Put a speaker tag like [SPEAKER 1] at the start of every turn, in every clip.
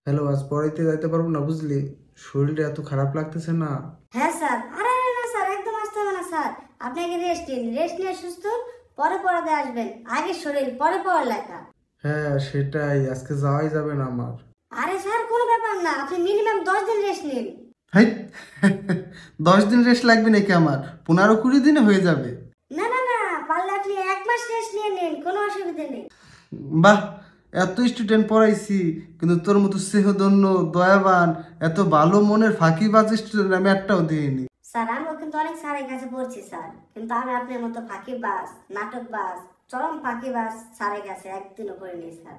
[SPEAKER 1] Hello, আজ পড়াইতে যাইতে পারবো না বুঝলি? শরীরটা এত খারাপ লাগতেছে না।
[SPEAKER 2] হ্যাঁ স্যার। আরে আরে না স্যার, একদম আসতে হবে না স্যার। আপনি আগে রেস্ট নিন, রেস্ট নিয়ে সুস্থ হন, পরে পড়াতে আসবেন। আগে শরীর পরে পড়ালেখা।
[SPEAKER 1] হ্যাঁ সেটাই, আজকে যাওয়াই যাবে না আমার।
[SPEAKER 2] আরে স্যার কোনো ব্যাপার না, আপনি মিনিমাম 10 দিন রেস্ট নিন।
[SPEAKER 1] হাই 10 দিন রেস্ট লাগবে নাকি আমার? 15-20 দিনে হয়ে যাবে।
[SPEAKER 2] না না না, পারলে আপনি 1 মাস রেস্ট নিয়ে নিন, কোনো অসুবিধা নেই।
[SPEAKER 1] বাহ, এত স্টুডেন্ট পড়াইছি কিন্তু তোর মতো স্নেহধন্য, দয়াবান, এত ভালো মনের ফাঁকিবাজ স্টুডেন্ট আমি একটাও দিইনি।
[SPEAKER 2] স্যার আমিও কিন্তু অনেক স্যারের কাছে পড়ছি স্যার, কিন্তু আমি আপনার মতো ফাঁকিবাজ, নাটকবাজ, চরম ফাঁকিবাজ স্যারের কাছে একদিনও পড়িনি স্যার।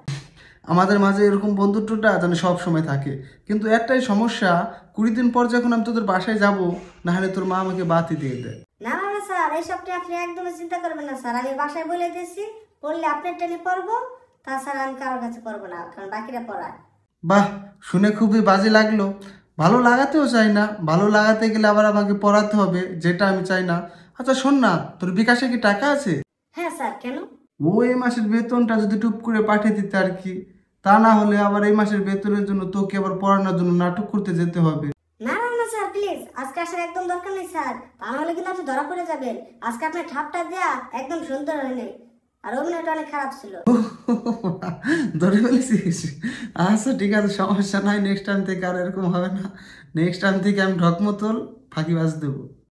[SPEAKER 1] আমাদের মাঝে এরকম বন্ধুত্বটা যেন সব সময় থাকে, কিন্তু একটাই সমস্যা, 20 দিন পর যখন আমি তোদের বাসায় যাব, না হলে তোর মা আমাকে বাতি দিয়ে দেয়।
[SPEAKER 2] না না না স্যার, এইসবটা আপনি একদমই চিন্তা করবেন না স্যার। আমি বাসায় বলে দিয়েছি, পড়লে আপনার টেনে পড়বো, তাছাড়া আমি কারোর কাছে পড়বো না, কারণ বাকিরা পড়ায়।
[SPEAKER 1] বাহ, শুনে খুবই বাজে লাগলো। ভালো লাগাতেও চাই না, ভালো লাগাতে গেলে আবার আমাকে পড়াতে হবে, যেটা আমি চাই না। আচ্ছা শোন না, তোর বিকাশে কি টাকা আছে?
[SPEAKER 2] হ্যাঁ স্যার, কেন?
[SPEAKER 1] ও এই মাসের বেতনটা যদি টুপ করে পাঠিয়ে দিতে আর কি। তা না হলে আবার এই মাসের বেতনের জন্য তোকে আবার পড়ানোর জন্য নাটক করতে যেতে হবে।
[SPEAKER 2] না না না স্যার, প্লিজ আজকে আসার একদম দরকার নেই স্যার, তা নাহলে কিন্তু আপনি ধরা পড়ে যাবেন। আজকে আপনার ঠাপটা দেয়া একদম সুন্দর হয়নি, আর অভিনয়টা অনেক খারাপ ছিল।
[SPEAKER 1] ধরে ফেলেছিস? আচ্ছা ঠিক আছে, সমস্যা নাই, নেক্সট টাইম থেকে আর এরকম হবে না। নেক্সট টাইম থেকে আমি ঢকমতল ফাঁকিবাজ দেবো।